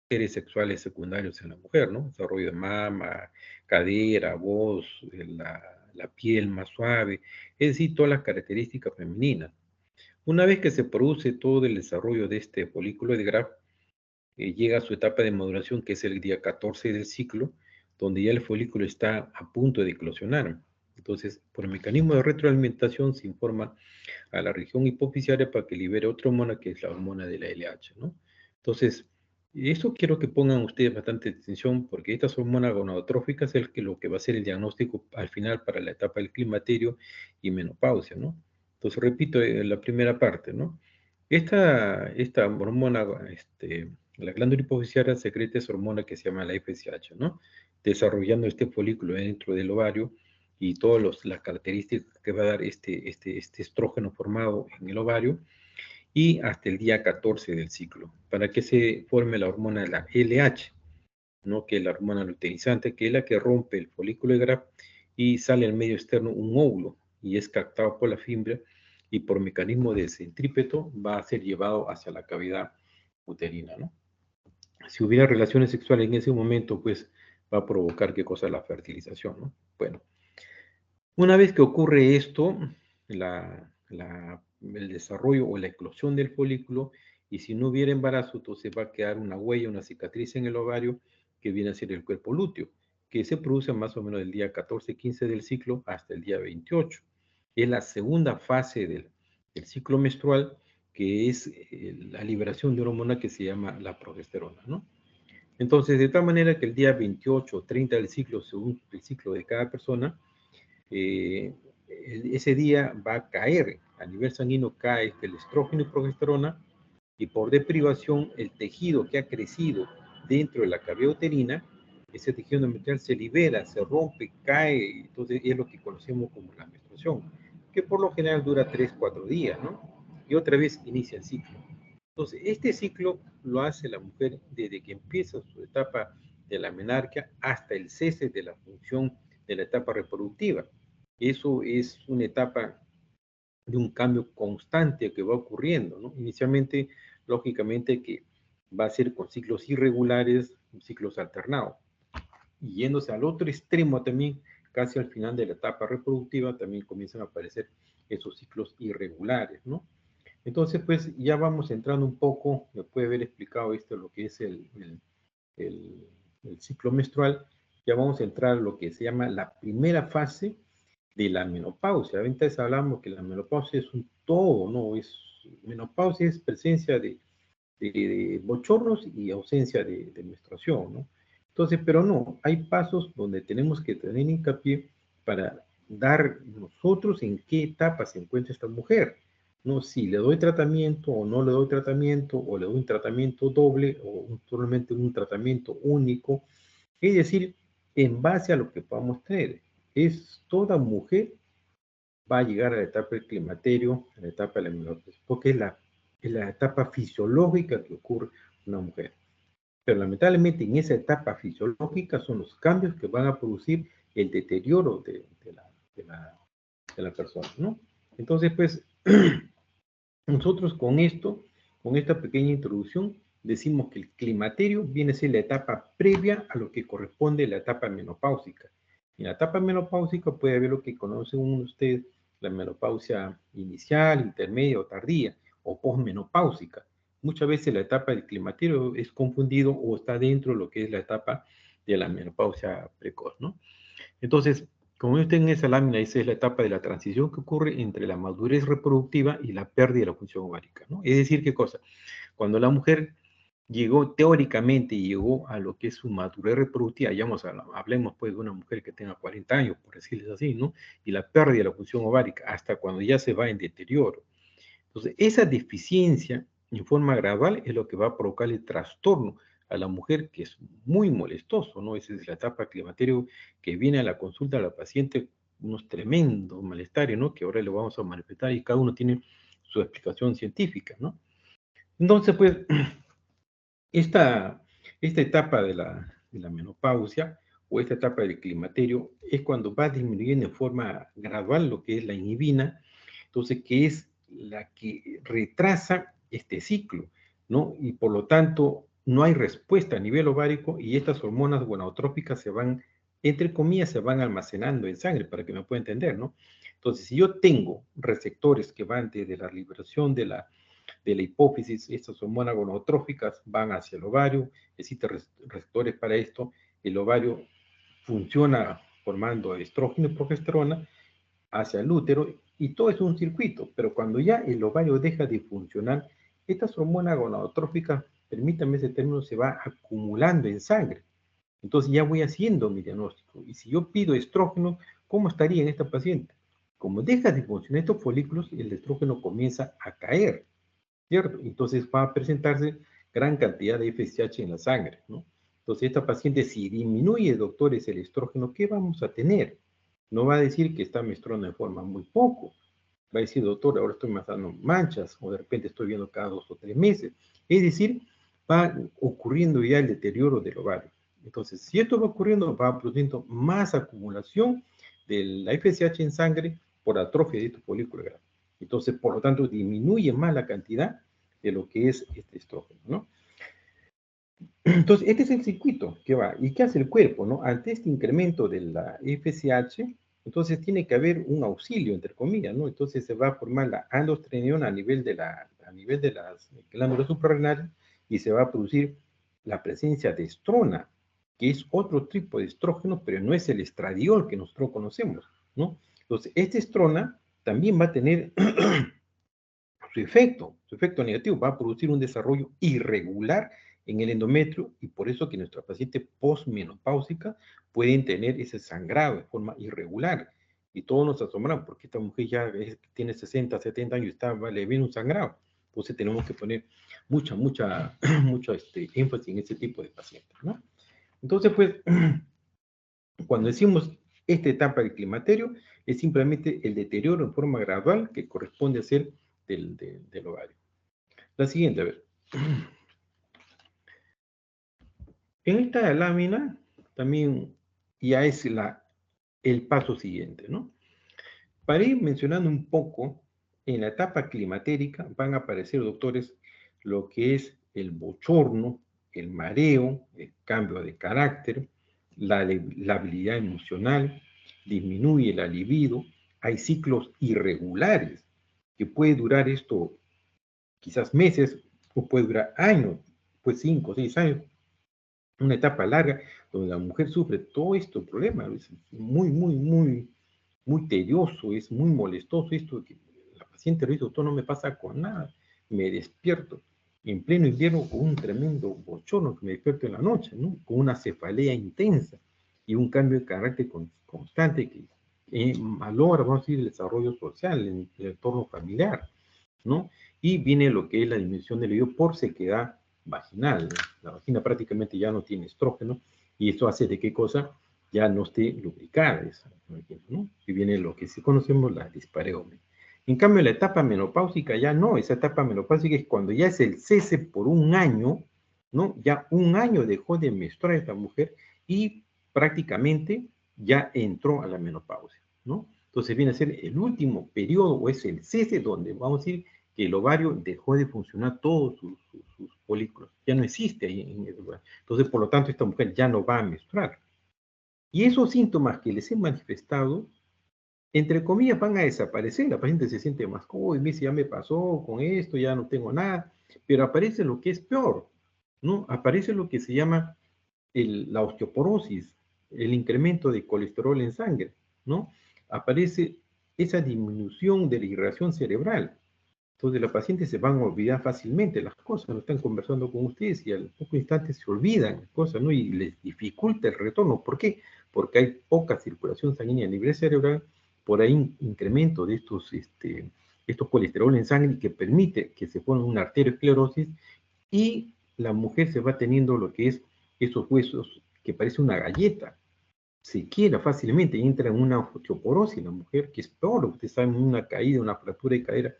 seres sexuales secundarios en la mujer, ¿no? Desarrollo de mama, cadera, voz, la piel más suave, es decir, todas las características femeninas. Una vez que se produce todo el desarrollo de este folículo de Graf, llega a su etapa de maduración, que es el día 14 del ciclo, donde ya el folículo está a punto de eclosionar. Entonces, por el mecanismo de retroalimentación se informa a la región hipofisiaria para que libere otra hormona, que es la hormona de la LH, ¿no? Entonces, eso quiero que pongan ustedes bastante atención, porque estas hormonas gonadotróficas es lo que va a ser el diagnóstico al final para la etapa del climaterio y menopausia, ¿no? Entonces, repito, la primera parte, ¿no? Esta hormona, la glándula hipofisiaria secreta esa hormona que se llama la FSH, ¿no? Desarrollando este folículo dentro del ovario y todas las características que va a dar este estrógeno formado en el ovario y hasta el día 14 del ciclo, para que se forme la hormona de la LH, ¿no? Que es la hormona luteinizante, que es la que rompe el folículo de Graf y sale al medio externo un óvulo y es captado por la fibra y por mecanismo de centrípeto va a ser llevado hacia la cavidad uterina, ¿no? Si hubiera relaciones sexuales en ese momento, pues va a provocar qué cosa la fertilización, ¿no? Bueno, una vez que ocurre esto, el desarrollo o la eclosión del folículo, y si no hubiera embarazo, entonces va a quedar una huella, una cicatriz en el ovario, que viene a ser el cuerpo lúteo, que se produce más o menos del día 14-15 del ciclo hasta el día 28. Es la segunda fase del ciclo menstrual, que es la liberación de una hormona que se llama la progesterona, ¿no? Entonces, de tal manera que el día 28 o 30 del ciclo, según el ciclo de cada persona, eh, ese día va a caer, a nivel sanguíneo cae el estrógeno y progesterona, y por deprivación el tejido que ha crecido dentro de la cavidad uterina, ese tejido endometrial se libera, se rompe, cae, entonces es lo que conocemos como la menstruación, que por lo general dura 3-4 días, ¿no? Y otra vez inicia el ciclo. Entonces, este ciclo lo hace la mujer desde que empieza su etapa de la menarquia hasta el cese de la función de la etapa reproductiva. Eso es una etapa de un cambio constante que va ocurriendo, ¿no? Inicialmente, lógicamente, que va a ser con ciclos irregulares, ciclos alternados. Y yéndose al otro extremo también, casi al final de la etapa reproductiva, también comienzan a aparecer esos ciclos irregulares, ¿no? Entonces, pues ya vamos entrando un poco, después de haber explicado esto, lo que es el, el ciclo menstrual, ya vamos a entrar a lo que se llama la primera fase de la menopausia. Antes hablamos que la menopausia es un todo, ¿no? Menopausia es presencia de bochornos y ausencia de menstruación, ¿no? Entonces, pero no, hay pasos donde tenemos que tener hincapié para dar nosotros en qué etapa se encuentra esta mujer, ¿no? Si le doy tratamiento o no le doy tratamiento, o le doy un tratamiento doble o solamente un tratamiento único, es decir, en base a lo que podamos tener. Es toda mujer va a llegar a la etapa del climaterio, a la etapa de la menopausia, porque es la etapa fisiológica que ocurre en una mujer. Pero lamentablemente en esa etapa fisiológica son los cambios que van a producir el deterioro de la persona, ¿no? Entonces, pues, nosotros con esto, con esta pequeña introducción, decimos que el climaterio viene a ser la etapa previa a lo que corresponde a la etapa menopáusica. En la etapa menopáusica puede haber lo que conocen ustedes, la menopausia inicial, intermedia o tardía, o posmenopáusica. Muchas veces la etapa del climaterio es confundido o está dentro de lo que es la etapa de la menopausia precoz, ¿no? Entonces, como usted en esa lámina, esa es la etapa de la transición que ocurre entre la madurez reproductiva y la pérdida de la función ovárica, ¿no? Es decir, ¿qué cosa? Cuando la mujer llegó, teóricamente llegó a lo que es su madurez reproductiva, ya hablemos pues de una mujer que tenga 40 años, por decirles así, ¿no? Y la pérdida de la función ovárica, hasta cuando ya se va en deterioro. Entonces, esa deficiencia en forma gradual es lo que va a provocar el trastorno a la mujer, que es muy molestoso, ¿no? Esa es la etapa climaterio que viene a la consulta a la paciente, unos tremendos malestares, ¿no? Que ahora le vamos a manifestar y cada uno tiene su explicación científica, ¿no? Entonces, pues, esta etapa de la menopausia o esta etapa del climaterio es cuando va disminuyendo en forma gradual lo que es la inhibina, entonces, que es la que retrasa este ciclo, ¿no? Y por lo tanto, no hay respuesta a nivel ovárico y estas hormonas gonadotróficas se van, entre comillas, se van almacenando en sangre, para que me pueda entender, ¿no? Entonces, si yo tengo receptores que van desde la liberación de la hipófisis, estas hormonas gonadotróficas van hacia el ovario, existen receptores para esto, el ovario funciona formando estrógeno y progesterona hacia el útero, y todo es un circuito, pero cuando ya el ovario deja de funcionar, estas hormonas gonadotróficas, permítame ese término, se va acumulando en sangre. Entonces ya voy haciendo mi diagnóstico. Y si yo pido estrógeno, ¿cómo estaría en esta paciente? Como deja de funcionar estos folículos, el estrógeno comienza a caer, ¿cierto? Entonces va a presentarse gran cantidad de FSH en la sangre, ¿no? Entonces esta paciente, si disminuye, doctores, el estrógeno, ¿qué vamos a tener? No va a decir que está menstruando en forma muy poco. Va a decir, doctor, ahora estoy matando manchas, o de repente estoy viendo cada 2 o 3 meses. Es decir, va ocurriendo ya el deterioro del ovario. Entonces, si esto va ocurriendo, va produciendo más acumulación de la FSH en sangre por atrofia de estos folículos grandes. Entonces, por lo tanto, disminuye más la cantidad de lo que es este estrógeno, ¿no? Entonces, este es el circuito que va. ¿Y qué hace el cuerpo, no? Ante este incremento de la FSH, entonces tiene que haber un auxilio, entre comillas, ¿no? Entonces se va a formar la androstenediona a nivel de las glándulas suprarrenales y se va a producir la presencia de estrona, que es otro tipo de estrógeno, pero no es el estradiol que nosotros conocemos, ¿no? Entonces, esta estrona también va a tener su efecto negativo, va a producir un desarrollo irregular en el endometrio, y por eso que nuestras pacientes postmenopáusicas pueden tener ese sangrado de forma irregular. Y todos nos asombramos porque esta mujer ya tiene 60, 70 años y le viene un sangrado. Entonces tenemos que poner mucho énfasis en ese tipo de pacientes, ¿no? Entonces, pues, cuando decimos esta etapa del climaterio, es simplemente el deterioro en forma gradual que corresponde a ser del ovario. La siguiente, a ver. En esta lámina también ya es el paso siguiente, ¿no? Para ir mencionando un poco, en la etapa climatérica van a aparecer, doctores, lo que es el bochorno, el mareo, el cambio de carácter, la habilidad emocional, disminuye la libido, hay ciclos irregulares, que puede durar esto quizás meses, o puede durar años, pues 5 o 6 años, una etapa larga, donde la mujer sufre todo este problema, es muy tedioso, es muy molestoso esto, que la paciente lo dice, doctor, no me pasa con nada, me despierto en pleno invierno con un tremendo bochorno que me despierto en la noche, ¿no? Con una cefalea intensa y un cambio de carácter constante que malogra, vamos a decir, el desarrollo social en el entorno familiar, ¿no? Y viene lo que es la disminución del libido por sequedad vaginal, ¿no? La vagina prácticamente ya no tiene estrógeno y esto hace de qué cosa ya no esté lubricada, ¿no? Y viene lo que sí conocemos, la dispareunia. En cambio, la etapa menopáusica ya no, esa etapa menopáusica es cuando ya es el cese por un año, ¿no? Ya un año dejó de menstruar esta mujer y prácticamente ya entró a la menopausia, ¿no? Entonces viene a ser el último periodo o es el cese donde vamos a decir que el ovario dejó de funcionar todos sus folículos, ya no existe ahí en el lugar. Entonces, por lo tanto, esta mujer ya no va a menstruar. Y esos síntomas que les he manifestado, entre comillas, van a desaparecer. La paciente se siente más cómoda y me dice, ya me pasó con esto, ya no tengo nada, pero aparece lo que es peor, ¿no? Aparece lo que se llama la osteoporosis, el incremento de colesterol en sangre, ¿no? Aparece esa disminución de la irrigación cerebral. Entonces la paciente se van a olvidar fácilmente las cosas, no están conversando con ustedes y al poco instante se olvidan las cosas, ¿no? Y les dificulta el retorno. ¿Por qué? Porque hay poca circulación sanguínea a nivel cerebral, por ahí incremento de estos colesterol en sangre que permite que se forme una arteriosclerosis y la mujer se va teniendo lo que es esos huesos que parece una galleta, se quiebra fácilmente y entra en una osteoporosis la mujer, que es peor, usted sabe, una caída, una fractura de cadera,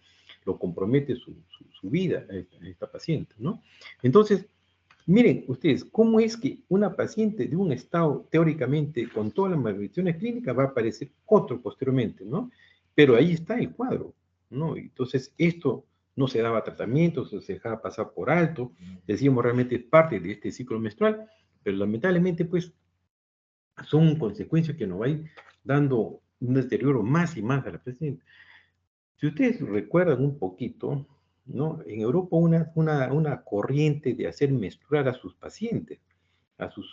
lo compromete su vida a esta paciente, ¿no? Entonces, miren ustedes, ¿cómo es que una paciente de un estado teóricamente con todas las manifestaciones clínicas va a aparecer otro posteriormente, ¿no? Pero ahí está el cuadro, ¿no? Entonces, esto no se daba tratamiento, se dejaba pasar por alto, decíamos realmente es parte de este ciclo menstrual, pero lamentablemente pues son consecuencias que nos va a ir dando un deterioro más y más a la paciente. Si ustedes recuerdan un poquito, ¿no? En Europa una corriente de hacer menstruar a sus pacientes, a, sus,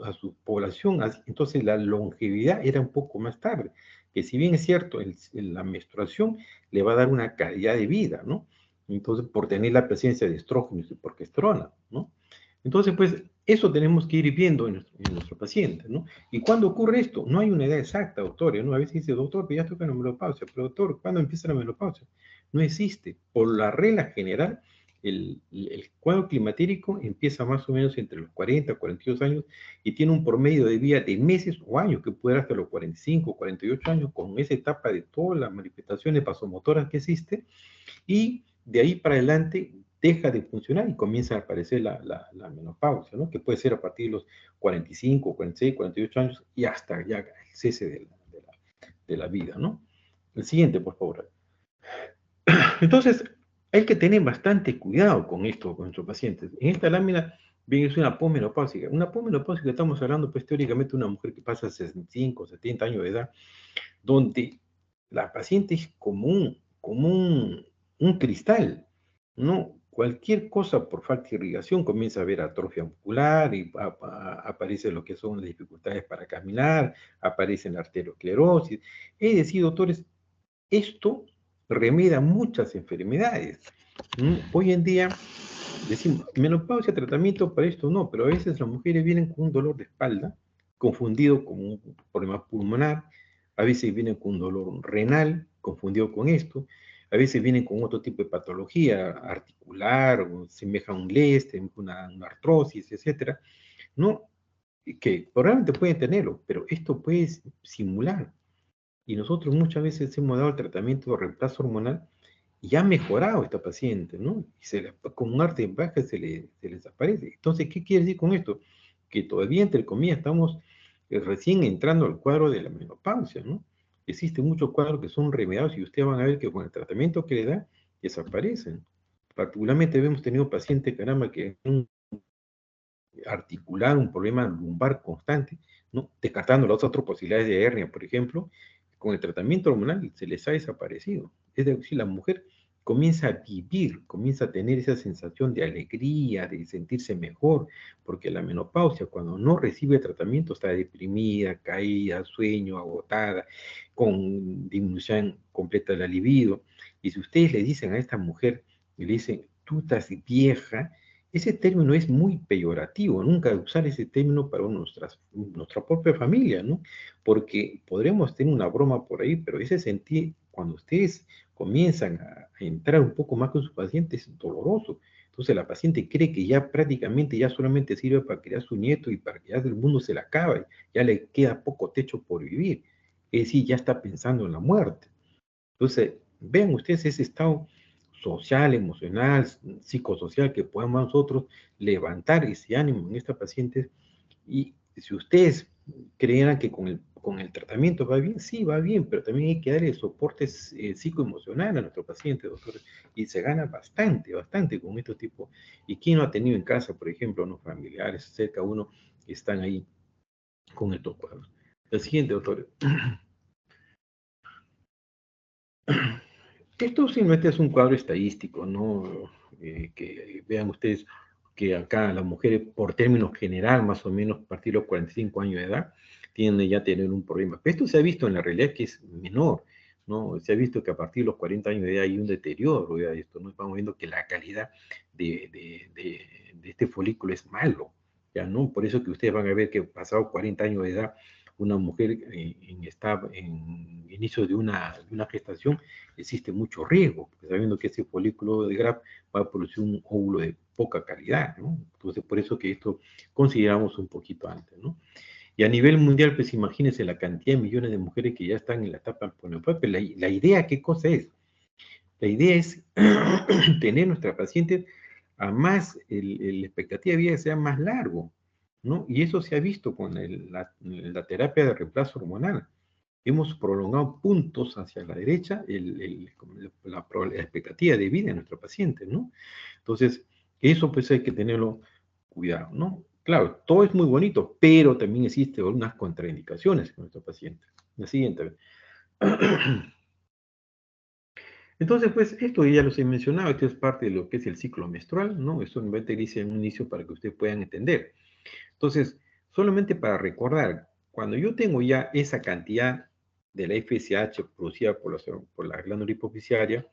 a su población, entonces la longevidad era un poco más tarde, que si bien es cierto, la menstruación le va a dar una calidad de vida, ¿no? Entonces, por tener la presencia de estrógenos y progesterona, ¿no? Entonces, pues, eso tenemos que ir viendo en nuestro paciente, ¿no? ¿Y cuándo ocurre esto? No hay una edad exacta, doctor, ¿no? A veces dice, doctor, ya toca la menopausia, pero doctor, ¿cuándo empieza la menopausia? No existe. Por la regla general, el cuadro climatérico empieza más o menos entre los 40 y 42 años y tiene un promedio de vida de meses o años, que puede hasta los 45 o 48 años, con esa etapa de todas las manifestaciones vasomotoras que existe, y de ahí para adelante deja de funcionar y comienza a aparecer la menopausia, ¿no? Que puede ser a partir de los 45, 46, 48 años y hasta ya el cese de la vida, ¿no? El siguiente, por favor. Entonces, hay que tener bastante cuidado con esto, con nuestros pacientes. En esta lámina, bien, es una posmenopáusica. Una posmenopáusica, estamos hablando, pues, teóricamente, de una mujer que pasa 65, 70 años de edad, donde la paciente es como un cristal, ¿no? Cualquier cosa por falta de irrigación comienza a haber atrofia muscular y aparece lo que son las dificultades para caminar, aparece la arteriosclerosis. Es decir, doctores, esto remedia muchas enfermedades. Hoy en día decimos, menopausia, tratamiento para esto no, pero a veces las mujeres vienen con un dolor de espalda, confundido con un problema pulmonar, a veces vienen con un dolor renal, confundido con esto, a veces vienen con otro tipo de patología articular, o semeja a un leste, una artrosis, etcétera, ¿no? Que probablemente pueden tenerlo, pero esto puede simular. Y nosotros muchas veces hemos dado el tratamiento de reemplazo hormonal y ha mejorado esta paciente, ¿no? Y con un arte de baja se les aparece. Entonces, ¿qué quiere decir con esto? Que todavía, entre comillas, estamos recién entrando al cuadro de la menopausia, ¿no? Existen muchos cuadros que son remediados y ustedes van a ver que con el tratamiento que le da, desaparecen. Particularmente hemos tenido pacientes, caramba, que han articular un problema lumbar constante, ¿no? Descartando las otras posibilidades de hernia, por ejemplo, con el tratamiento hormonal se les ha desaparecido. Es decir, la mujer comienza a vivir, comienza a tener esa sensación de alegría, de sentirse mejor, porque la menopausia, cuando no recibe tratamiento, está deprimida, caída, sueño, agotada, con disminución completa de la libido. Y si ustedes le dicen a esta mujer, le dicen, tú estás vieja, ese término es muy peyorativo, nunca usar ese término para nuestra propia familia, ¿no? Porque podremos tener una broma por ahí, pero ese sentir, cuando ustedes comienzan a entrar un poco más con su paciente, es doloroso. Entonces la paciente cree que ya prácticamente ya solamente sirve para criar a su nieto y para que ya el mundo se le acaba, ya le queda poco techo por vivir. Es decir, ya está pensando en la muerte. Entonces, vean ustedes ese estado social, emocional, psicosocial que podamos nosotros levantar ese ánimo en esta paciente. Y si ustedes creyeran que con el tratamiento va bien, sí, va bien, pero también hay que darle soporte psicoemocional a nuestro paciente, doctor. Y se gana bastante, bastante con estos tipos. ¿Y quién no ha tenido en casa, por ejemplo, unos familiares cerca a uno que están ahí con estos cuadros? El siguiente, doctor. Esto simplemente es un cuadro estadístico, ¿no? Que vean ustedes que acá las mujeres, por términos general, más o menos a partir de los 45 años de edad, tienden ya a tener un problema. Pero esto se ha visto en la realidad que es menor, ¿no? Se ha visto que a partir de los 40 años de edad hay un deterioro de esto, ¿no? Estamos viendo que la calidad de este folículo es malo, ¿ya? ¿No? Por eso que ustedes van a ver que pasado 40 años de edad, una mujer en inicio de una gestación, existe mucho riesgo, porque sabiendo que ese folículo de Graf va a producir un óvulo de poca calidad, ¿no? Entonces, por eso que esto consideramos un poquito antes, ¿no? Y a nivel mundial, pues imagínense la cantidad de millones de mujeres que ya están en la etapa menopáusica. La idea, ¿qué cosa es? La idea es tener nuestra paciente a más, la expectativa de vida sea más largo, ¿no? Y eso se ha visto con la terapia de reemplazo hormonal. hemos prolongado puntos hacia la derecha la expectativa de vida de nuestro paciente, ¿no? Entonces, eso pues hay que tenerlo cuidado, ¿no? Claro, todo es muy bonito, pero también existen unas contraindicaciones con nuestro paciente. La siguiente. Entonces, pues, esto ya los he mencionado, esto es parte de lo que es el ciclo menstrual, ¿no? Esto me dice en un inicio para que ustedes puedan entender. Entonces, solamente para recordar, cuando yo tengo ya esa cantidad de la FSH producida por la glándula hipofisiaria,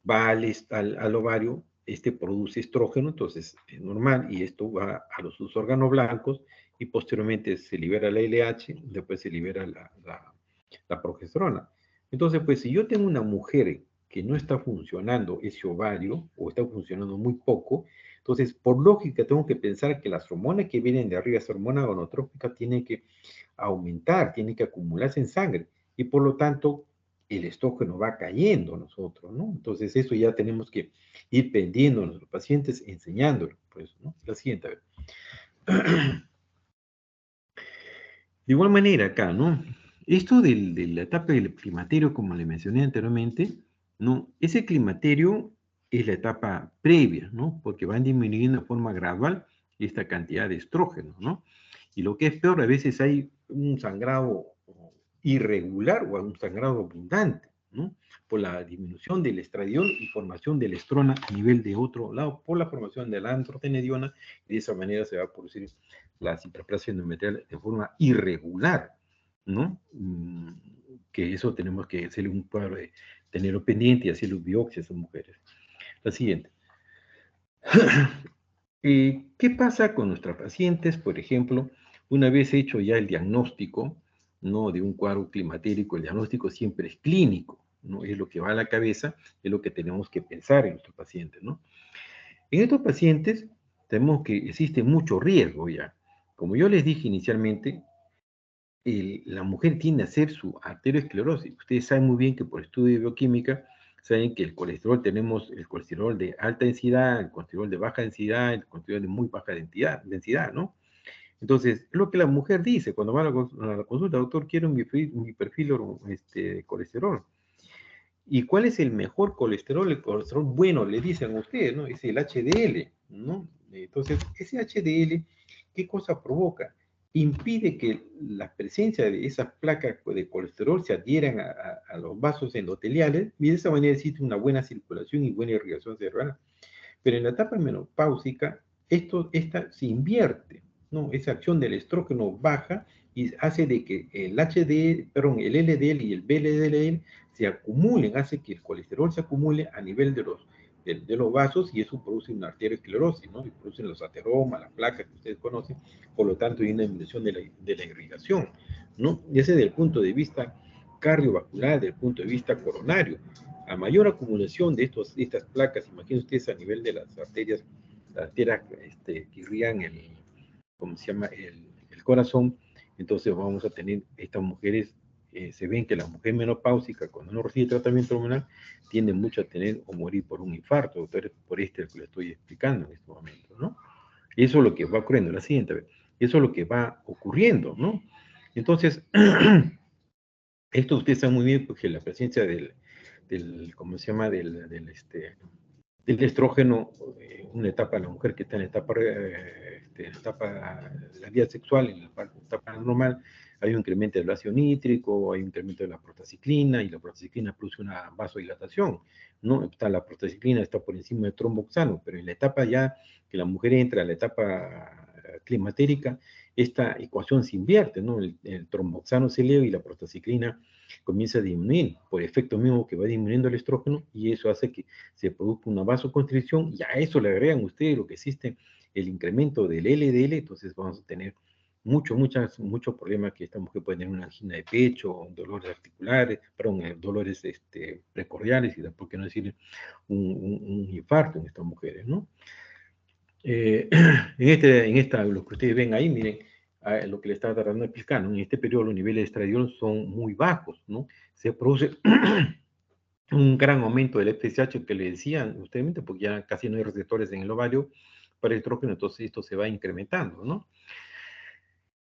va al ovario, este produce estrógeno, entonces es normal, y esto va a los órganos blancos, y posteriormente se libera la LH, después se libera la progesterona. Entonces, pues si yo tengo una mujer que no está funcionando ese ovario, o está funcionando muy poco, entonces, por lógica, tengo que pensar que las hormonas que vienen de arriba, esa hormona gonotrópica, tienen que aumentar, tienen que acumularse en sangre, y por lo tanto, el estrógeno va cayendo a nosotros, ¿no? Entonces, eso ya tenemos que ir pendiendo a nuestros pacientes, enseñándolo, pues, ¿no? La siguiente, a ver. De igual manera, acá, ¿no? Esto de la etapa del climaterio, como le mencioné anteriormente, ¿no? Ese climaterio es la etapa previa, ¿no? Porque van disminuyendo de forma gradual esta cantidad de estrógeno, ¿no? Y lo que es peor, a veces hay un sangrado irregular o un sangrado abundante, ¿no? Por la disminución del estradiol y formación del estrona a nivel de otro lado, por la formación de la androstenediona, y de esa manera se va a producir la hiperplasia endometrial de forma irregular, ¿no? Que eso tenemos que hacerle un cuadro de tenerlo pendiente y hacerle biopsia a esas mujeres. La siguiente. ¿Qué pasa con nuestras pacientes, por ejemplo, una vez hecho ya el diagnóstico, ¿no? De un cuadro climatérico? El diagnóstico siempre es clínico, ¿no? Es lo que va a la cabeza, es lo que tenemos que pensar en nuestros pacientes, ¿no? En estos pacientes tenemos que existe mucho riesgo ya. Como yo les dije inicialmente, la mujer tiende a hacer su arteriosclerosis. Ustedes saben muy bien que por estudio de bioquímica, saben que el colesterol, tenemos el colesterol de alta densidad, el colesterol de baja densidad, el colesterol de muy baja densidad, ¿no? Entonces, lo que la mujer dice cuando va a la consulta, doctor, quiero mi perfil de colesterol. ¿Y cuál es el mejor colesterol? El colesterol bueno, le dicen a ustedes, ¿no? Es el HDL, ¿no? Entonces, ese HDL, ¿qué cosa provoca? Impide que la presencia de esas placas de colesterol se adhieran a los vasos endoteliales, y de esa manera existe una buena circulación y buena irrigación cerebral. Pero en la etapa menopáusica, esta se invierte, ¿no? Esa acción del estrógeno baja y hace de que el LDL y el VLDL se acumulen, hace que el colesterol se acumule a nivel de los vasos, y eso produce una arteriosclerosis, ¿no? Y producen los ateromas, las placas que ustedes conocen, por lo tanto hay una disminución de la irrigación, ¿no? Y ese desde el punto de vista cardiovascular, desde el punto de vista coronario. A mayor acumulación de estas placas, imagínense ustedes a nivel de las arterias que irrigan ¿cómo se llama? El corazón, entonces vamos a tener estas mujeres, se ven que la mujer menopáusica, cuando no recibe tratamiento hormonal, tiende mucho a tener o morir por un infarto, doctor, por que le estoy explicando en este momento, ¿no? Eso es lo que va ocurriendo. La siguiente vez, eso es lo que va ocurriendo, ¿no? Entonces, esto ustedes saben muy bien porque la presencia ¿cómo se llama? Del estrógeno, una etapa, la mujer que está en la etapa de la vida sexual, en la etapa normal, hay un incremento del ácido nítrico, hay un incremento de la prostaciclina, y la prostaciclina produce una vasodilatación, ¿no? La prostaciclina está por encima del tromboxano, pero en la etapa ya que la mujer entra a la etapa climatérica, esta ecuación se invierte, ¿no? El tromboxano se eleva y la prostaciclina comienza a disminuir por efecto mismo que va disminuyendo el estrógeno, y eso hace que se produzca una vasoconstricción, y a eso le agregan ustedes lo que existe el incremento del LDL, entonces vamos a tener muchos problemas, que esta mujer puede tener una angina de pecho, dolores articulares, perdón, dolores precordiales, y por qué no decir un infarto en estas mujeres, ¿no? Lo que ustedes ven ahí, miren, lo que le estaba tratando de explicar, ¿no? En este periodo los niveles de estradiol son muy bajos, ¿no? Se produce un gran aumento del FSH que le decían ustedes, porque ya casi no hay receptores en el ovario para el estrógeno, entonces esto se va incrementando, ¿no?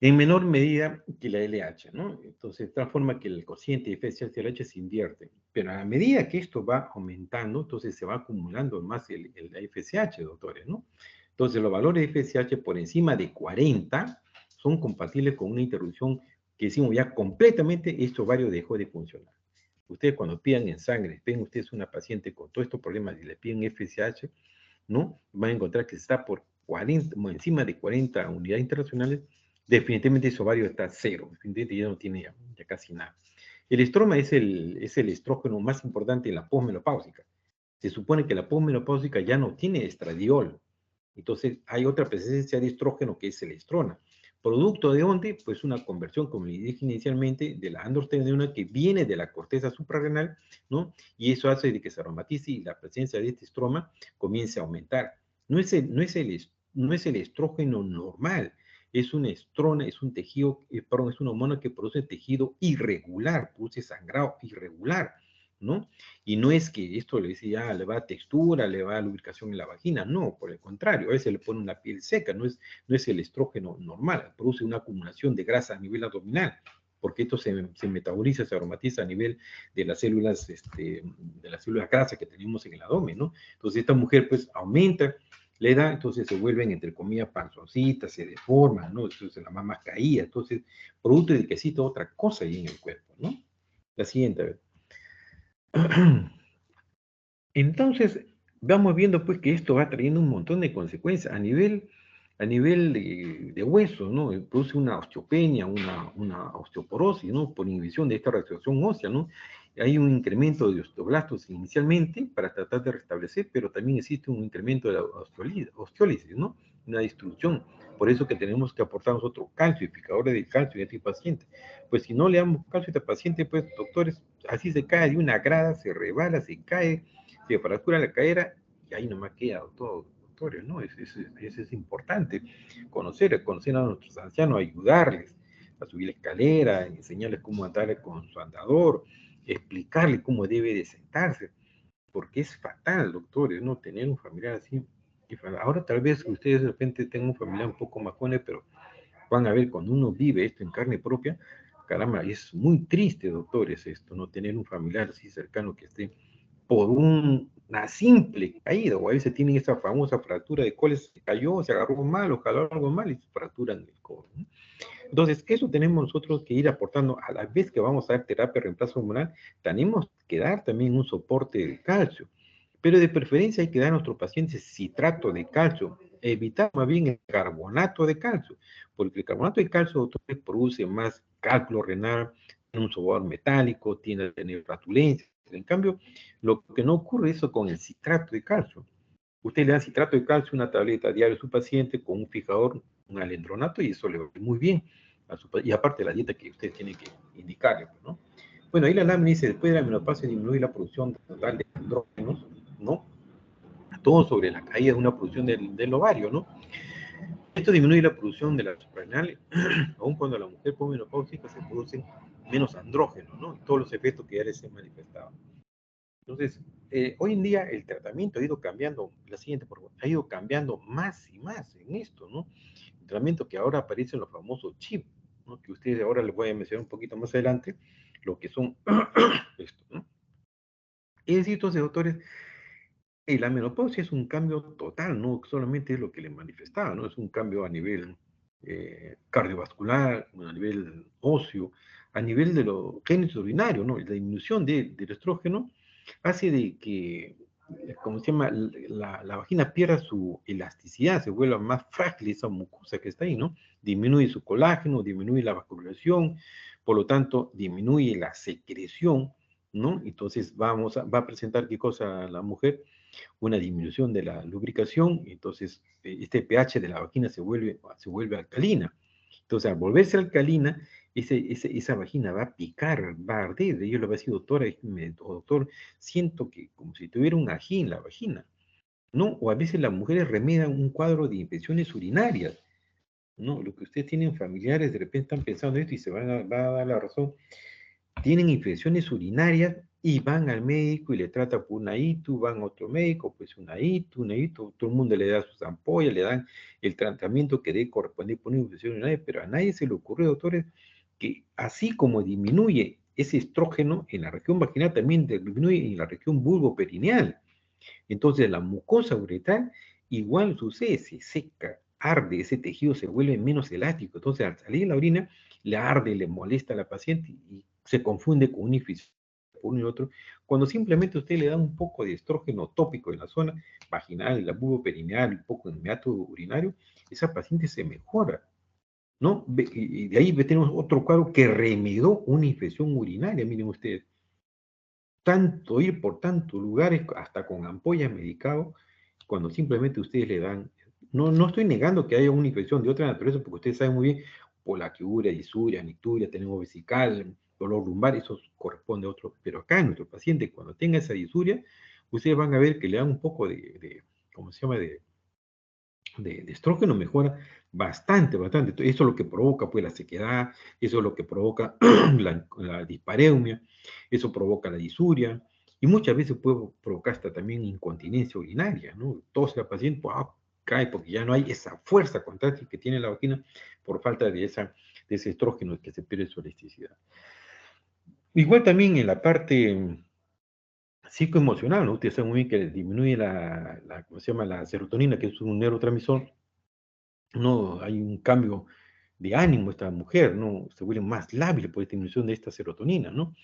en menor medida que la LH, ¿no? Entonces, de tal forma que el cociente de FSH-LH se invierte. Pero a medida que esto va aumentando, entonces se va acumulando más el FSH, doctores, ¿no? Entonces, los valores de FSH por encima de 40 son compatibles con una interrupción que decimos ya completamente este ovario dejó de funcionar. Ustedes cuando pidan en sangre, ven ustedes una paciente con todos estos problemas y le piden FSH, ¿no? Van a encontrar que está por 40, encima de 40 unidades internacionales, definitivamente ese ovario está cero, definitivamente ya no tiene ya casi nada. El estroma es el estrógeno más importante en la posmenopáusica. Se supone que la posmenopáusica ya no tiene estradiol, entonces hay otra presencia de estrógeno que es el estrona. ¿Producto de dónde? Pues una conversión, como le dije inicialmente, de la androstenediona que viene de la corteza suprarrenal, ¿no? Y eso hace de que se aromatice y la presencia de este estroma comience a aumentar. No es el estrógeno normal, es una estrona, es un tejido, perdón, es una hormona que produce tejido irregular, produce sangrado irregular, ¿no? Y no es que esto le dice ya le va a textura, le va a lubricación en la vagina, no, por el contrario, a veces le pone una piel seca, no es el estrógeno normal, produce una acumulación de grasa a nivel abdominal, porque esto se metaboliza, se aromatiza a nivel de de las células grasas que tenemos en el abdomen, ¿no? Entonces esta mujer pues aumenta la edad, entonces se vuelven entre comillas panzoncitas, se deforman, ¿no? Entonces la mamá caía, entonces producto de que existe otra cosa ahí en el cuerpo, ¿no? La siguiente, a ver. Entonces, vamos viendo pues que esto va trayendo un montón de consecuencias a nivel de hueso, ¿no? Produce una osteopenia, una osteoporosis, ¿no? Por inhibición de esta reacción ósea, ¿no? Hay un incremento de osteoblastos inicialmente para tratar de restablecer, pero también existe un incremento de la osteólisis, ¿no? Una destrucción. Por eso que tenemos que aportar nosotros calcificadores de calcio a este paciente. Pues si no le damos calcio a este paciente, pues doctores, así se cae de una grada, se rebala, se cae, se fractura la cadera y ahí nomás queda todo, doctores, ¿no? Eso es importante, conocer a nuestros ancianos, ayudarles a subir la escalera, enseñarles cómo andar con su andador, explicarles cómo debe de sentarse, porque es fatal, doctores, ¿no? Tener un familiar así. Ahora tal vez ustedes de repente tengan un familiar un poco más joven, pero van a ver cuando uno vive esto en carne propia, caramba, es muy triste, doctores, esto, no tener un familiar así cercano que esté por una simple caída, o a veces tienen esa famosa fractura de cuál se cayó, se agarró mal o jaló algo mal y se fracturan el codo, ¿no? Entonces, eso tenemos nosotros que ir aportando a la vez que vamos a dar terapia de reemplazo hormonal, tenemos que dar también un soporte de calcio, pero de preferencia hay que dar a nuestros pacientes citrato de calcio, evitar más bien el carbonato de calcio, porque el carbonato de calcio produce más cálculo renal, tiene un sabor metálico, tiene a tener flatulencia. En cambio, lo que no ocurre es eso con el citrato de calcio. Usted le da citrato de calcio, una tableta diaria a su paciente con un fijador, un alendronato, y eso le va muy bien. Y aparte la dieta que usted tiene que indicarle, pues, ¿no? Bueno, ahí la lámina dice, después de la menopausia disminuye la producción total de andrógenos, ¿no? Todo sobre la caída de una producción del ovario, ¿no? Esto disminuye la producción de la suprarrenal, aun cuando la mujer posmenopáusica se producen menos andrógenos, ¿no? Todos los efectos que ya les he manifestado. Entonces, hoy en día el tratamiento ha ido cambiando, la siguiente, por favor, ha ido cambiando más y más en esto, ¿no? El tratamiento que ahora aparecen los famosos chips, ¿no? Que ustedes ahora les voy a mencionar un poquito más adelante, lo que son esto, ¿no? Es decir, entonces, doctores, la menopausia es un cambio total, no solamente es lo que le manifestaba, ¿no? Es un cambio a nivel cardiovascular, a nivel óseo, a nivel de los genes urinarios, ¿no? La disminución del estrógeno hace de que, como se llama, la vagina pierda su elasticidad, se vuelva más frágil esa mucosa que está ahí, ¿no? Disminuye su colágeno, disminuye la vascularización, por lo tanto, disminuye la secreción, ¿no? Entonces va a presentar qué cosa la mujer, una disminución de la lubricación, entonces este pH de la vagina se vuelve alcalina. Entonces, al volverse alcalina, esa vagina va a picar, va a arder. Yo le voy a decir, doctora, doctor, siento que como si tuviera un ají en la vagina, ¿no? O a veces las mujeres remedan un cuadro de infecciones urinarias, ¿no? Lo que ustedes tienen familiares, de repente están pensando esto y va a dar la razón. Tienen infecciones urinarias y van al médico y le trata por una ITU, van a otro médico, pues una ITU, todo el mundo le da sus ampollas, le dan el tratamiento que debe corresponder por una infección urinaria, pero a nadie se le ocurre, doctores, que así como disminuye ese estrógeno en la región vaginal, también disminuye en la región vulvoperineal. Entonces la mucosa uretral igual sucede, se seca, arde, ese tejido se vuelve menos elástico. Entonces al salir la orina, le arde, le molesta a la paciente y se confunde con un infección por uno y otro, cuando simplemente usted le da un poco de estrógeno tópico en la zona vaginal, la vulvoperineal, un poco en el meato urinario, esa paciente se mejora, ¿no? Y de ahí tenemos otro cuadro que remedió una infección urinaria, miren ustedes, tanto ir por tantos lugares, hasta con ampollas medicado, cuando simplemente ustedes le dan, no estoy negando que haya una infección de otra naturaleza, porque ustedes saben muy bien, polaquiuria, disuria, nicturia, tenemos vesical, dolor lumbar, eso corresponde a otro, pero acá en nuestro paciente, cuando tenga esa disuria, ustedes van a ver que le dan un poco ¿cómo se llama?, de estrógeno, mejora bastante, bastante. Eso es lo que provoca pues la sequedad, eso es lo que provoca la dispareumia, eso provoca la disuria, y muchas veces puede provocar hasta también incontinencia urinaria, ¿no? Tos la paciente cae porque ya no hay esa fuerza contráctil que tiene la vagina por falta de ese estrógeno que se pierde su elasticidad. Igual también en la parte psicoemocional, ¿no? Ustedes saben muy bien que disminuye ¿cómo se llama? La serotonina, que es un neurotransmisor. No hay un cambio de ánimo esta mujer, ¿no? Se vuelve más lábil por esta disminución de esta serotonina, ¿no?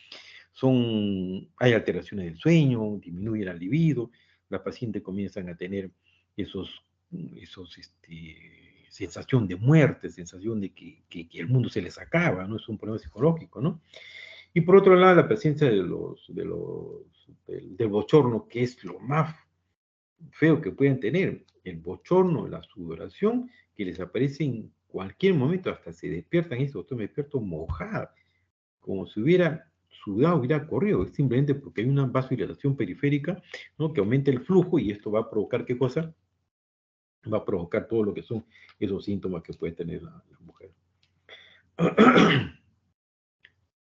Hay alteraciones del sueño, disminuye la libido, las pacientes comienzan a tener esos, sensación de muerte, sensación de que el mundo se les acaba, ¿no? Es un problema psicológico, ¿no? Y por otro lado, la presencia del bochorno, que es lo más feo que pueden tener, el bochorno, la sudoración, que les aparece en cualquier momento, hasta se despiertan, eso, me despierto mojada, como si hubiera sudado, hubiera corrido, es simplemente porque hay una vasodilatación periférica, ¿no?, que aumenta el flujo y esto va a provocar, ¿qué cosa? Va a provocar todo lo que son esos síntomas que puede tener la mujer.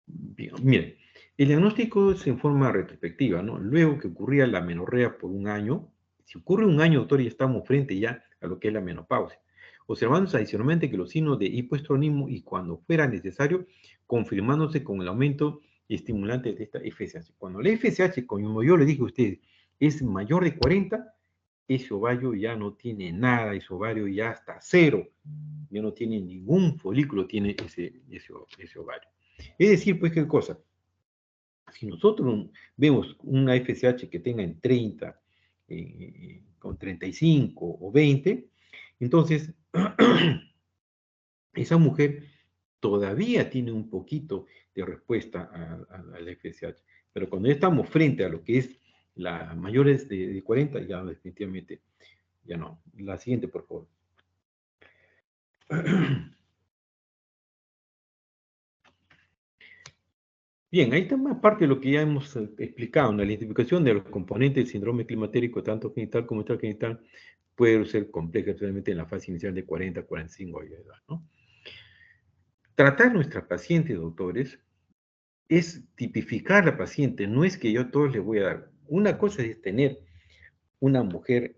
Bien, miren, el diagnóstico es en forma retrospectiva, ¿no? Luego que ocurría la menorrea por un año, si ocurre un año, doctor, ya estamos frente ya a lo que es la menopausia. Observándose adicionalmente que los signos de hipoestronismo y cuando fuera necesario, confirmándose con el aumento estimulante de esta FSH. Cuando la FSH, como yo le dije a ustedes, es mayor de 40, ese ovario ya no tiene nada, ese ovario ya está cero, ya no tiene ningún folículo, tiene ese ovario. Es decir, pues, ¿qué cosa? Si nosotros vemos una FSH que tenga en 30, con 35 o 20, entonces esa mujer todavía tiene un poquito de respuesta a la FSH. Pero cuando ya estamos frente a lo que es la mayores de 40, ya definitivamente ya no. La siguiente, por favor. Bien, ahí está más parte de lo que ya hemos explicado, ¿no? La identificación de los componentes del síndrome climatérico, tanto genital como extragenital, puede ser compleja, especialmente en la fase inicial de 40 a 45 años de edad, ¿no? Tratar a nuestra paciente, doctores, es tipificar a la paciente, no es que yo a todos les voy a dar. Una cosa es tener una mujer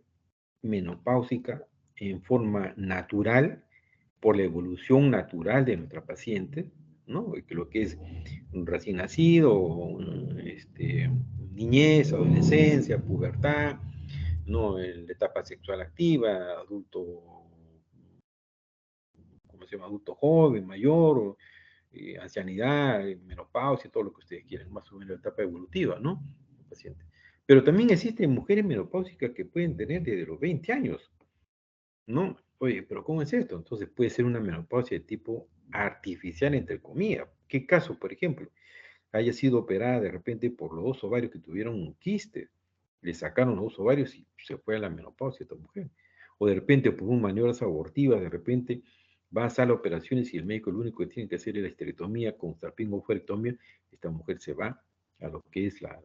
menopáusica en forma natural, por la evolución natural de nuestra paciente, ¿no? Lo que es un recién nacido, niñez, adolescencia, pubertad, ¿no? La etapa sexual activa, adulto, ¿cómo se llama? Adulto joven, mayor, ancianidad, menopausia, todo lo que ustedes quieran, más o menos la etapa evolutiva, ¿no? El paciente. Pero también existen mujeres menopáusicas que pueden tener desde los 20 años, ¿no? Oye, pero ¿cómo es esto? Entonces puede ser una menopausia de tipo artificial, entre comillas. ¿Qué caso, por ejemplo? Haya sido operada de repente por los dos ovarios que tuvieron un quiste, le sacaron los dos ovarios y se fue a la menopausia esta mujer. O de repente por un maniobras abortivas, de repente va a sala de operaciones y el médico lo único que tiene que hacer es la esterectomía con salpingo-oophorectomía, esta mujer se va a lo que es la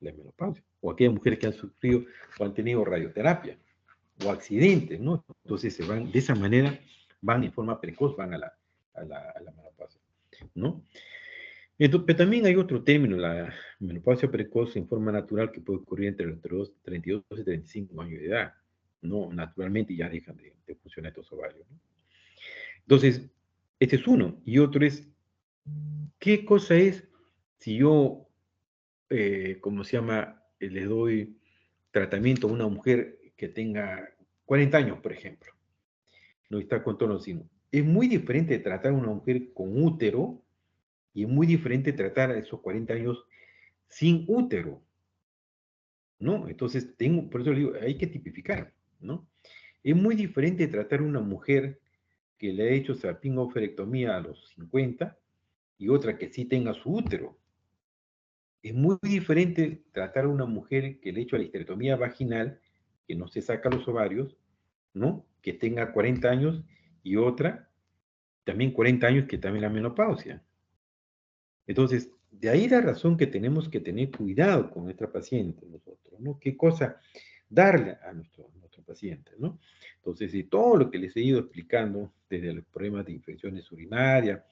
menopausia. O aquellas mujeres que han sufrido o han tenido radioterapia o accidentes, ¿no? Entonces se van, de esa manera, van en forma precoz, van a la menopausia, ¿no? Pero también hay otro término, la menopausia precoz en forma natural que puede ocurrir entre los 32 y 35 años de edad. No, naturalmente ya dejan de funcionar estos ovarios, ¿no? Entonces, este es uno. Y otro es, ¿qué cosa es si yo, ¿cómo se llama? Le doy tratamiento a una mujer que tenga 40 años, por ejemplo, no está con tono sino. Es muy diferente tratar a una mujer con útero y es muy diferente tratar a esos 40 años sin útero, ¿no? Entonces, por eso le digo, hay que tipificar, ¿no? Es muy diferente tratar a una mujer que le ha hecho salpingo-oophorectomía a los 50 y otra que sí tenga su útero. Es muy diferente tratar a una mujer que le ha hecho la histerectomía vaginal, que no se saca los ovarios, ¿no? Que tenga 40 años y otra, también 40 años, que también la menopausia. Entonces, de ahí la razón que tenemos que tener cuidado con nuestra paciente, nosotros, ¿no? ¿Qué cosa darle a nuestro paciente, ¿no? Entonces, y todo lo que les he ido explicando, desde los problemas de infecciones urinarias,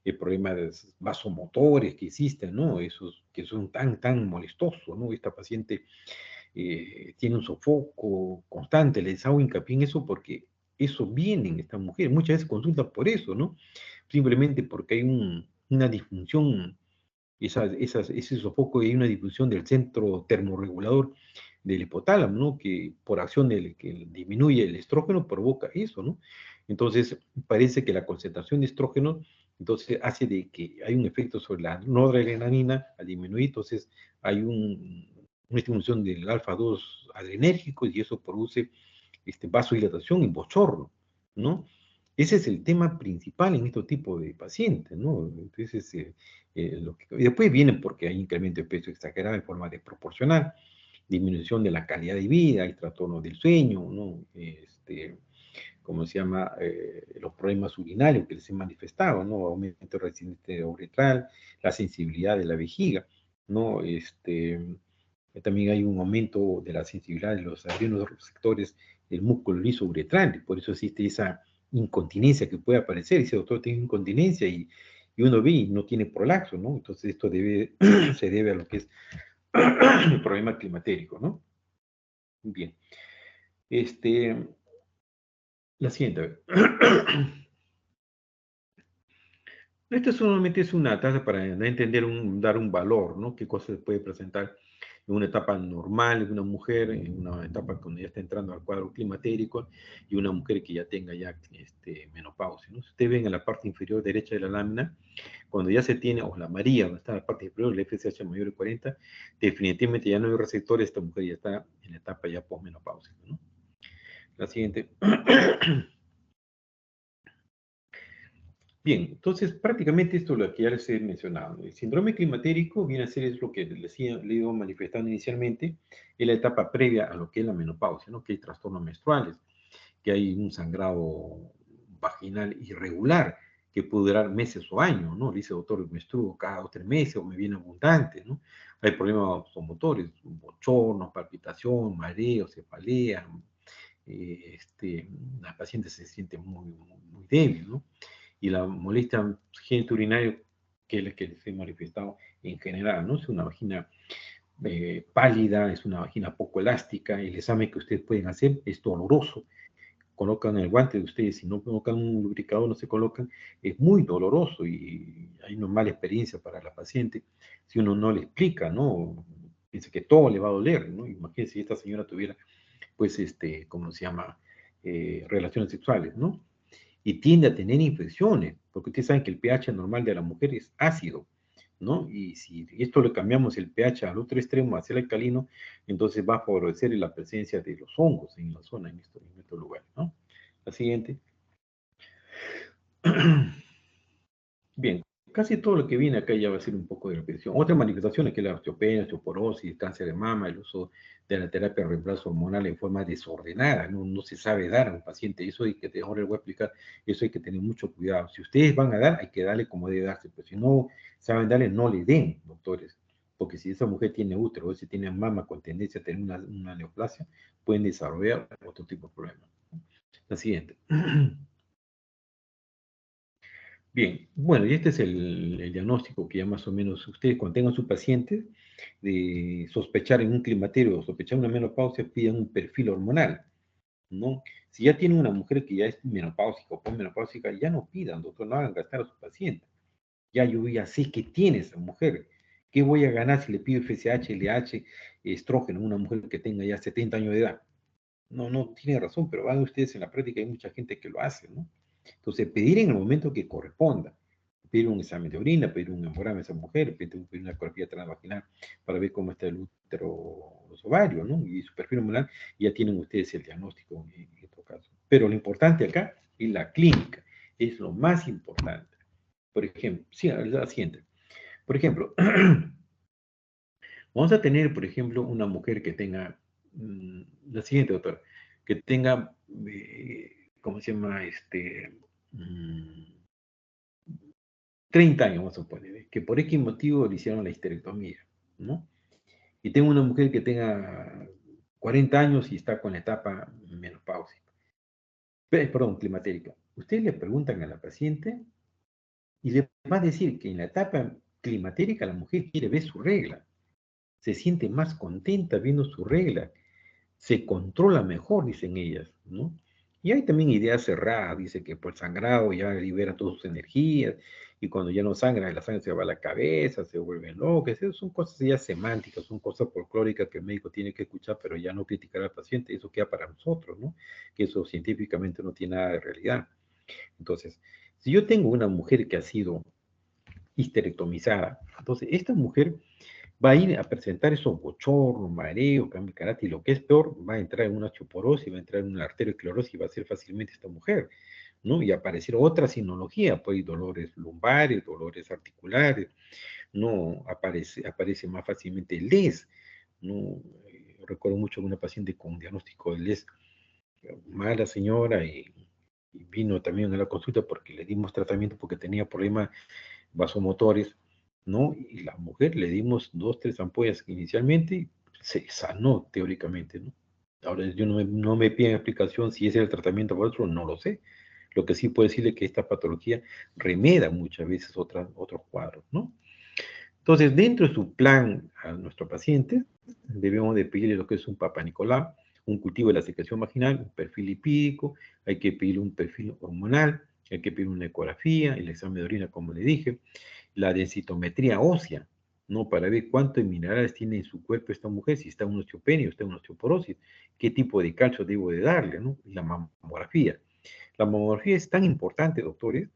el problema de vasomotores que existen, ¿no? Esos que son tan molestosos, ¿no? Esta paciente tiene un sofoco constante, les hago hincapié en eso porque eso viene en esta mujer, muchas veces consultan por eso, ¿no? Simplemente porque hay una disfunción, ese sofoco, y hay una disfunción del centro termorregulador del hipotálamo, ¿no? Que por acción que disminuye el estrógeno provoca eso, ¿no? Entonces, parece que la concentración de estrógeno, entonces, hace de que hay un efecto sobre la noradrenalina al disminuir, entonces hay una estimulación del alfa-2 adrenérgico y eso produce vasodilatación y bochorno, ¿no? Ese es el tema principal en este tipo de pacientes, ¿no? Entonces, y después vienen porque hay incremento de peso exagerado en forma desproporcional, disminución de la calidad de vida, el trastorno del sueño, ¿no? ¿Cómo se llama? Los problemas urinarios que les he manifestado, ¿no? Aumento resistente uretral, la sensibilidad de la vejiga, ¿no? También hay un aumento de la sensibilidad de los receptores del músculo liso uretral, por eso existe esa incontinencia que puede aparecer. Dice, doctor, tiene incontinencia y uno ve y no tiene prolapso, ¿no? Entonces esto se debe a lo que es el problema climatérico, ¿no? Bien. La siguiente. Esto solamente es una tasa para entender, dar un valor, ¿no? Qué cosas se puede presentar en una etapa normal en una mujer, en una etapa cuando ya está entrando al cuadro climatérico, y una mujer que ya tenga menopausia, ¿no? Si ustedes ven en la parte inferior derecha de la lámina, cuando ya se tiene, o la María, donde está en la parte inferior, el FSH mayor de 40, definitivamente ya no hay receptores, esta mujer ya está en la etapa ya posmenopáusica, ¿no? La siguiente. Bien, entonces prácticamente esto es lo que ya les he mencionado. El síndrome climatérico viene a ser es lo que les he ido manifestando inicialmente, en la etapa previa a lo que es la menopausia, ¿no? Que hay trastornos menstruales, que hay un sangrado vaginal irregular, que puede durar meses o años, ¿no? Le dice, doctor, menstruo cada 2 o 3 meses o me viene abundante, ¿no? Hay problemas motores, bochornos, palpitación, mareo, cefalea, la paciente se siente muy débil, ¿no? Y la molestia genitourinaria, que es la que les he manifestado en general, ¿no? Es una vagina pálida, es una vagina poco elástica, el examen que ustedes pueden hacer es doloroso, colocan el guante de ustedes, si no colocan un lubricador, no se colocan, es muy doloroso y hay una mala experiencia para la paciente si uno no le explica, ¿no? Piensa que todo le va a doler, ¿no? Imagínense si esta señora tuviera, pues, ¿cómo se llama? Relaciones sexuales, ¿no? Y tiende a tener infecciones, porque ustedes saben que el pH normal de la mujer es ácido, ¿no? Y si esto le cambiamos el pH al otro extremo, hacia el alcalino, entonces va a favorecer la presencia de los hongos en la zona, en estos lugares, ¿no? La siguiente. Bien, casi todo lo que viene acá ya va a ser un poco de repetición. Otras manifestaciones que es la osteopenia, osteoporosis, cáncer de mama, el uso de la terapia de reemplazo hormonal en forma desordenada, no se sabe dar a un paciente. Eso hay que, ahora les voy a explicar, eso hay que tener mucho cuidado. Si ustedes van a dar, hay que darle como debe darse, pero si no saben darle, no le den, doctores. Porque si esa mujer tiene útero o si tiene mama con tendencia a tener una neoplasia, pueden desarrollar otro tipo de problemas. La siguiente. Bien, bueno, y este es el diagnóstico que ya más o menos ustedes cuando tengan su paciente de sospechar en un climaterio o sospechar una menopausia, piden un perfil hormonal, ¿no? Si ya tiene una mujer que ya es menopáusica o posmenopáusica, ya no pidan, doctor, no hagan gastar a su paciente. Ya yo ya sé que tiene esa mujer. ¿Qué voy a ganar si le pido FSH, LH, estrógeno a una mujer que tenga ya 70 años de edad? No, no tiene razón, pero van ustedes en la práctica, hay mucha gente que lo hace, ¿no? Entonces, pedir en el momento que corresponda, pedir un examen de orina, pedir un hemograma a esa mujer, pedir una ecografía transvaginal para ver cómo está el útero, los ovarios, ¿no? Y su perfil hormonal, y ya tienen ustedes el diagnóstico en otro caso. Pero lo importante acá es la clínica, es lo más importante. Por ejemplo, sí, la siguiente. Por ejemplo, vamos a tener, por ejemplo, una mujer que tenga, la siguiente, doctora, que tenga, ¿cómo se llama? 30 años, vamos a suponer, que por X motivo le hicieron la histerectomía, ¿no? Y tengo una mujer que tenga 40 años y está con la etapa menopáusica, perdón, climatérica. Ustedes le preguntan a la paciente y le va a decir que en la etapa climatérica la mujer quiere ver su regla, se siente más contenta viendo su regla, se controla mejor, dicen ellas, ¿no? Y hay también ideas cerradas, dice que por sangrado ya libera todas sus energías, y cuando ya no sangra, la sangre se va a la cabeza, se vuelve loca, esas son cosas ya semánticas, son cosas folclóricas que el médico tiene que escuchar, pero ya no criticar al paciente, eso queda para nosotros, ¿no? Que eso científicamente no tiene nada de realidad. Entonces, si yo tengo una mujer que ha sido histerectomizada, entonces esta mujer va a ir a presentar esos bochornos, mareos, cambio de carácter, y lo que es peor, va a entrar en una osteoporosis, va a entrar en una arteriosclerosis y va a ser fácilmente esta mujer, ¿no? Y aparecer otra sinología, pues dolores lumbares, dolores articulares, ¿no? Aparece más fácilmente el LES, ¿no? Recuerdo mucho una paciente con diagnóstico de LES, mala señora, y vino también a la consulta porque le dimos tratamiento porque tenía problemas vasomotores, ¿no? Y la mujer le dimos 2, 3 ampollas inicialmente y se sanó teóricamente, ¿no? Ahora yo no me piden explicación si ese es el tratamiento para otro, no lo sé. Lo que sí puedo decirle es que esta patología remeda muchas veces otros cuadros, ¿no? Entonces, dentro de su plan a nuestro paciente, debemos de pedirle lo que es un Papa Nicolau, un cultivo de la secreción vaginal, un perfil lipídico, hay que pedirle un perfil hormonal, hay que pedir una ecografía, el examen de orina, como le dije, la densitometría ósea, ¿no? Para ver cuántos minerales tiene en su cuerpo esta mujer, si está en una osteopenia o está en una osteoporosis, qué tipo de calcio debo de darle, ¿no? Y la mamografía. La mamografía es tan importante, doctores,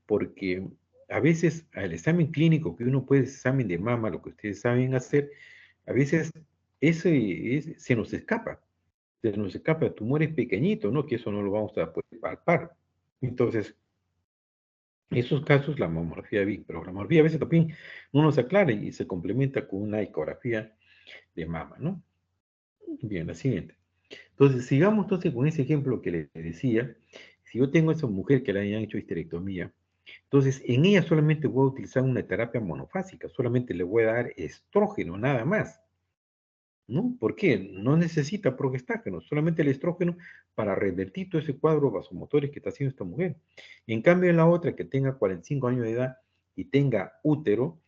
porque a veces al examen clínico que uno puede, examen de mama, lo que ustedes saben hacer, a veces se nos escapa, el tumor es pequeñito, ¿no? Que eso no lo vamos a poder palpar. Entonces, en esos casos la mamografía vi, pero la mamografía a veces también no nos aclara y se complementa con una ecografía de mama, ¿no? Bien, la siguiente. Entonces, sigamos entonces con ese ejemplo que le decía. Si yo tengo a esa mujer que le hayan hecho histerectomía, entonces en ella solamente voy a utilizar una terapia monofásica, solamente le voy a dar estrógeno, nada más, ¿no? ¿Por qué? No necesita progestágeno, solamente el estrógeno para revertir todo ese cuadro vasomotores que está haciendo esta mujer. En cambio, en la otra que tenga 45 años de edad y tenga útero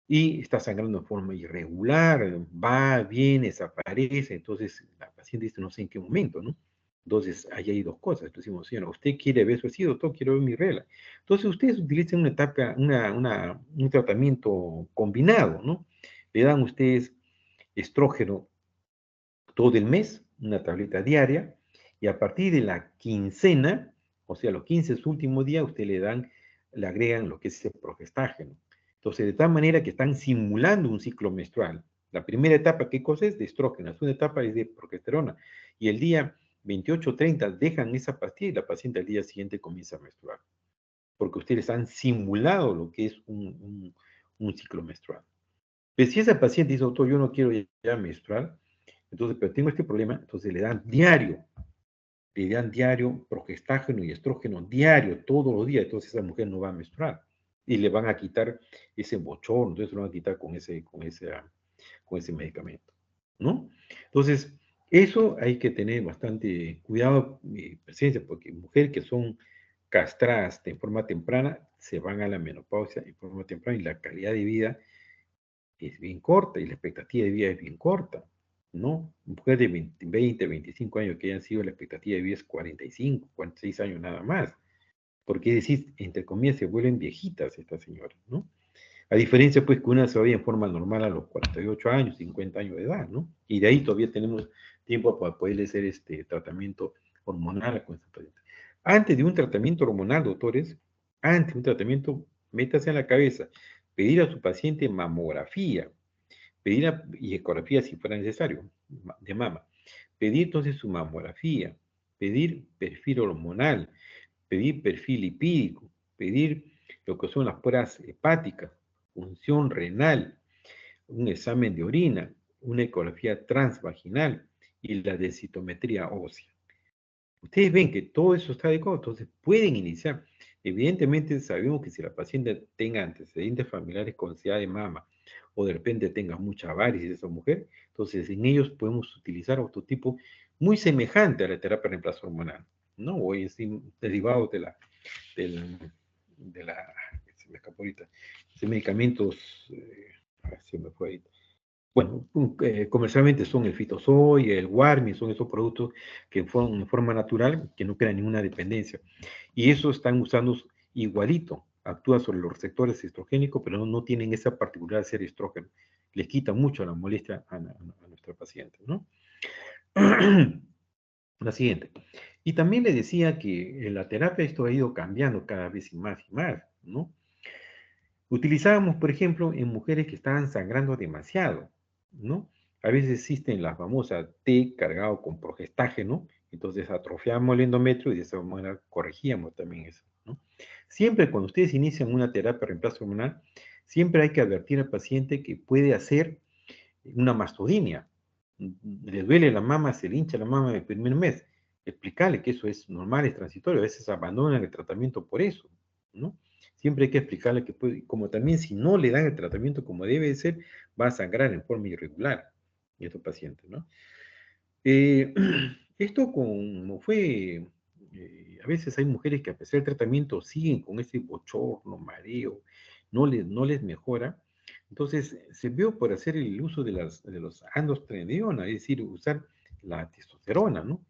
y está sangrando de forma irregular, va, viene, desaparece, entonces la paciente dice, no sé en qué momento, ¿no? Entonces, ahí hay dos cosas. Entonces decimos, señora, ¿usted quiere ver eso? Sí, doctor, quiero ver mi regla. Entonces, ustedes utilizan una etapa, un tratamiento combinado, ¿no? Le dan ustedes estrógeno todo el mes, una tableta diaria, y a partir de la quincena, o sea, los 15 últimos días, usted le agregan lo que es el progestágeno. Entonces, de tal manera que están simulando un ciclo menstrual. La primera etapa, ¿qué cosa es? De estrógeno. La segunda etapa es de progesterona. Y el día 28 o 30 dejan esa pastilla y la paciente al día siguiente comienza a menstruar. Porque ustedes han simulado lo que es un ciclo menstrual. Pues si esa paciente dice, doctor, yo no quiero ya menstruar, entonces, pero tengo este problema, entonces le dan diario progestágeno y estrógeno diario, todos los días, entonces esa mujer no va a menstruar. Y le van a quitar ese bochorno, entonces lo van a quitar con ese medicamento, ¿no? Entonces, eso hay que tener bastante cuidado y presencia, porque mujeres que son castradas de forma temprana se van a la menopausia en forma temprana y la calidad de vida es bien corta y la expectativa de vida es bien corta, ¿no? Mujeres de 20, 25 años que hayan sido, la expectativa de vida es 45, 46 años nada más. Porque es decir, entre comillas, se vuelven viejitas estas señoras, ¿no? A diferencia, pues, que una se vaya en forma normal a los 48 años, 50 años de edad, ¿no? Y de ahí todavía tenemos tiempo para poderle hacer este tratamiento hormonal con esta paciente. Antes de un tratamiento hormonal, doctores, antes de un tratamiento, métase en la cabeza, pedir a su paciente mamografía, pedir y ecografía si fuera necesario, de mama, pedir entonces su mamografía, pedir perfil hormonal, pedir perfil lipídico, pedir lo que son las pruebas hepáticas, función renal, un examen de orina, una ecografía transvaginal y la densitometría ósea. Ustedes ven que todo eso está adecuado, entonces pueden iniciar. Evidentemente sabemos que si la paciente tenga antecedentes familiares con ansiedad de mama o de repente tenga mucha varices esa mujer, entonces en ellos podemos utilizar otro tipo muy semejante a la terapia de reemplazo hormonal, ¿no? O derivados del, de la, se me escapó ahorita, de medicamentos, se me fue ahí. Bueno, comercialmente son el Fitosoy, el Warmi, son esos productos que en forma natural, que no crean ninguna dependencia. Y eso están usando igualito, actúa sobre los receptores estrogénicos, pero no tienen esa particularidad de ser estrógeno. Les quita mucho la molestia a nuestra paciente, ¿no? La siguiente. Y también le decía que en la terapia esto ha ido cambiando cada vez y más, ¿no? Utilizábamos, por ejemplo, en mujeres que estaban sangrando demasiado, ¿no? A veces existen las famosas T cargado con progestágeno, entonces atrofiamos el endometrio y de esa manera corregíamos también eso, ¿no? Siempre cuando ustedes inician una terapia de reemplazo hormonal, siempre hay que advertir al paciente que puede hacer una mastodinia. Le duele la mama, se le hincha la mama en el primer mes. Explicarle que eso es normal, es transitorio. A veces abandonan el tratamiento por eso, ¿no? Siempre hay que explicarle que puede, como también si no le dan el tratamiento como debe de ser, va a sangrar en forma irregular en estos pacientes, ¿no? Eh, esto como fue, a veces hay mujeres que a pesar del tratamiento siguen con ese bochorno, mareo, no les mejora. Entonces se vio por hacer el uso de los androstenediona, es decir, usar la testosterona, ¿no?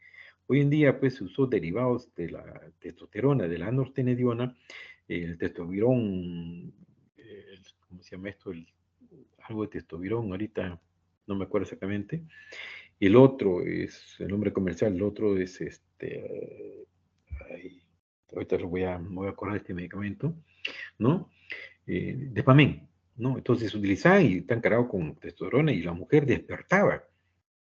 Hoy en día pues se usó derivados de la testosterona, de la androstenediona, el testosterón, ¿cómo se llama esto? Algo de testosterona, ahorita no me acuerdo exactamente, y el otro es el nombre comercial, el otro es ay, ahorita me voy a acordar de este medicamento, ¿no? Despamen, ¿no? Entonces utilizaban y están cargados con testosterona y la mujer despertaba.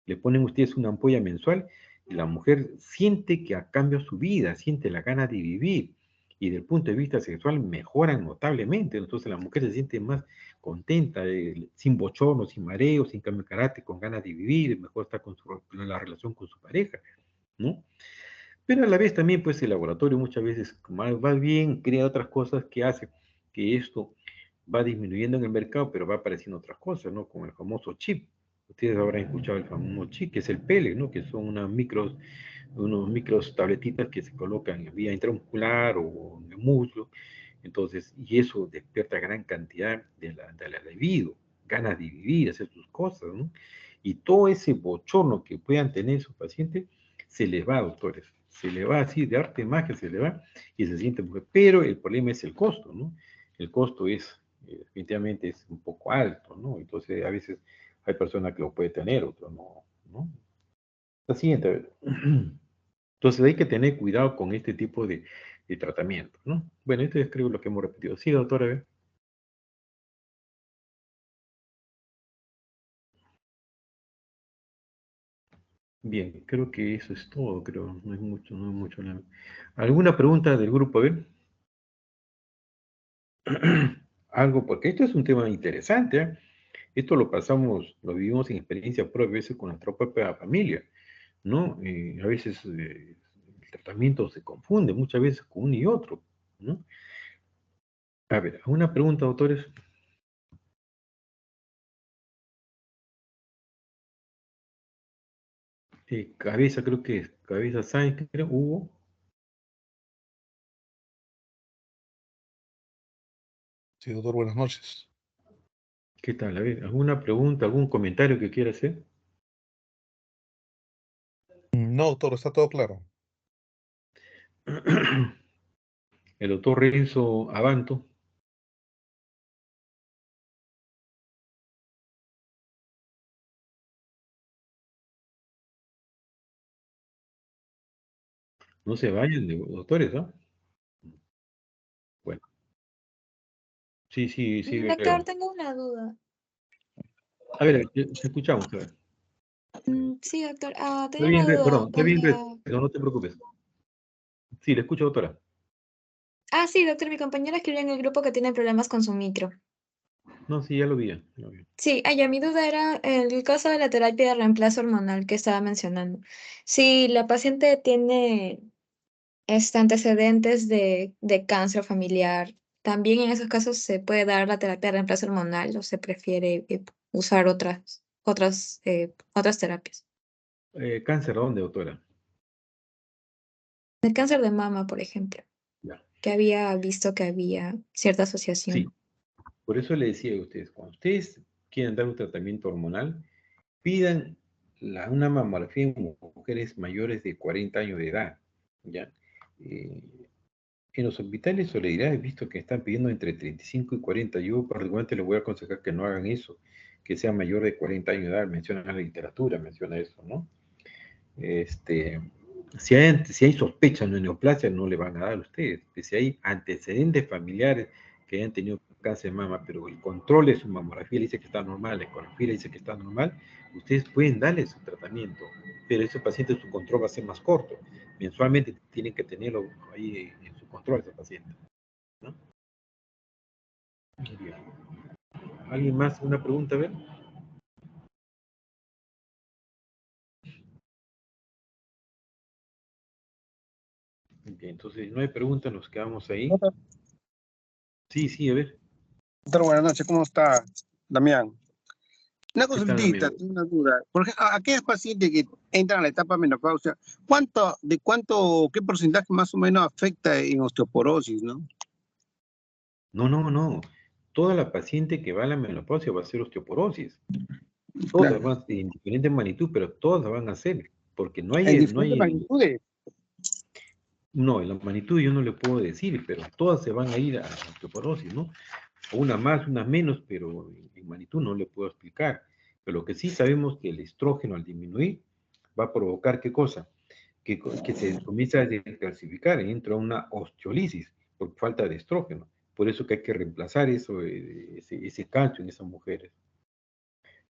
Le ponen ustedes una ampolla mensual y la mujer siente que ha cambiado su vida, siente la gana de vivir y desde el punto de vista sexual mejoran notablemente. Entonces la mujer se siente más contenta, sin bochorno, sin mareo, sin cambio de carácter, con ganas de vivir, mejor está con la relación con su pareja, ¿no? Pero a la vez también, pues el laboratorio muchas veces va bien, crea otras cosas que hace que esto va disminuyendo en el mercado, pero va apareciendo otras cosas, ¿no? Como el famoso chip. Ustedes habrán escuchado el famoso chip, que es el PELE, ¿no? Que son unos micros tabletitas que se colocan en vía intramuscular o en el muslo. Entonces, y eso despierta gran cantidad de la libido, ganas de vivir, hacer sus cosas, ¿no? Y todo ese bochorno que puedan tener sus pacientes, se les va, doctores. Se le va así, de arte de magia, se le va y se siente mujer. Pero el problema es el costo, ¿no? El costo es, definitivamente, es un poco alto, ¿no? Entonces, a veces hay personas que lo pueden tener, otros no, ¿no? La siguiente, a ver. Entonces hay que tener cuidado con este tipo de tratamiento, ¿no? Bueno, esto es creo lo que hemos repetido. Sí, doctora, a ver. Bien, creo que eso es todo, creo. No es mucho, no es mucho. ¿Alguna pregunta del grupo? A ver. Algo, porque esto es un tema interesante, ¿eh? Esto lo pasamos, lo vivimos en experiencia propia, a veces con nuestra propia familia, ¿no? A veces el tratamiento se confunde muchas veces con uno y otro, ¿no? A ver, una pregunta, doctores. Cabeza, creo que es. Cabeza Sáenz, creo, Hugo. Sí, doctor, buenas noches. ¿Qué tal? A ver, ¿alguna pregunta, algún comentario que quiera hacer? No, doctor, está todo claro. El doctor Renzo Abanto. No se vayan, doctores, ¿no? Bueno, sí, sí, sí, Doctor, veo. tengo una duda. A ver, te escuchamos, a ver. Sí, doctor. Está Tenía bien, una duda. perdón, está O bien, sea... no te preocupes. Sí, le escucho, doctora. sí, doctor, mi compañera escribió en el grupo que tiene problemas con su micro. No, sí, ya lo vi. Ya lo vi. Sí, ya mi duda era el caso de la terapia de reemplazo hormonal que estaba mencionando. Si la paciente tiene antecedentes de cáncer familiar, ¿también en esos casos se puede dar la terapia de reemplazo hormonal o se prefiere usar otras terapias? ¿Cáncer dónde, doctora? El cáncer de mama, por ejemplo, Ya. que había visto que había cierta Sí, asociación. por eso le decía a ustedes, cuando ustedes quieren dar un tratamiento hormonal, pidan una mamografía en mujeres mayores de 40 años de edad, ¿ya? Eh, en los hospitales de Solidaridad he visto que están pidiendo entre 35 y 40. Yo particularmente les voy a aconsejar que no hagan eso, que sea mayor de 40 años de edad, menciona la literatura, menciona eso, ¿no? Si hay sospecha de neoplasia, no le van a dar a ustedes. Si hay antecedentes familiares que hayan tenido cáncer de mama, pero el control de su mamografía le dice que está normal, la ecografía le dice que está normal, ustedes pueden darle su tratamiento, pero ese paciente su control va a ser más corto. Mensualmente tienen que tenerlo ahí en su control, ese paciente, ¿no? Bien. ¿Alguien más? ¿Una pregunta? A ver. Bien, entonces, no hay preguntas, nos quedamos ahí. Doctor, Sí, sí, a ver. buenas noches, ¿cómo está, Damián? Una ¿Qué tal, consultita, amigo? tengo una duda. Por ejemplo, a aquellas pacientes que entran a la etapa menopausia, qué porcentaje más o menos afecta en osteoporosis, no? No. Toda la paciente que va a la menopausia va a ser osteoporosis. Todas Claro. van en diferente magnitud, pero todas la van a hacer. Porque no En hay, diferentes magnitudes. no, en la magnitud yo no le puedo decir, pero todas se van a ir a osteoporosis, ¿no? Una más, una menos, pero en magnitud no le puedo explicar. Pero lo que sí sabemos que el estrógeno al disminuir va a provocar ¿qué cosa? Que se comienza a descalcificar y entra una osteolisis por falta de estrógeno. Por eso que hay que reemplazar eso, ese calcio en esas mujeres.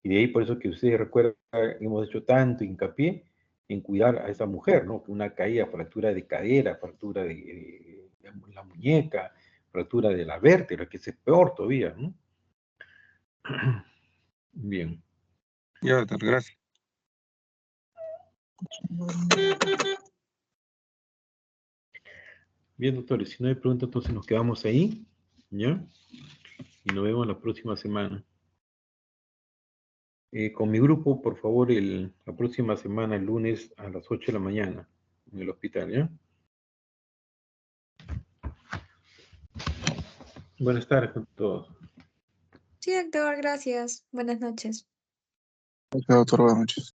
Y de ahí por eso que ustedes recuerdan, hemos hecho tanto hincapié en cuidar a esa mujer, ¿no? Una caída, fractura de cadera, fractura de la muñeca, fractura de la vértebra, que es peor todavía, ¿no? Bien. Ya, doctor, gracias. Bien, doctores, si no hay preguntas, entonces nos quedamos ahí, ¿ya? Y nos vemos la próxima semana. Con mi grupo, por favor, la próxima semana, el lunes a las 8 de la mañana, en el hospital, ¿ya? Buenas tardes a todos. Sí, doctor, gracias. Buenas noches. Doctor, buenas noches.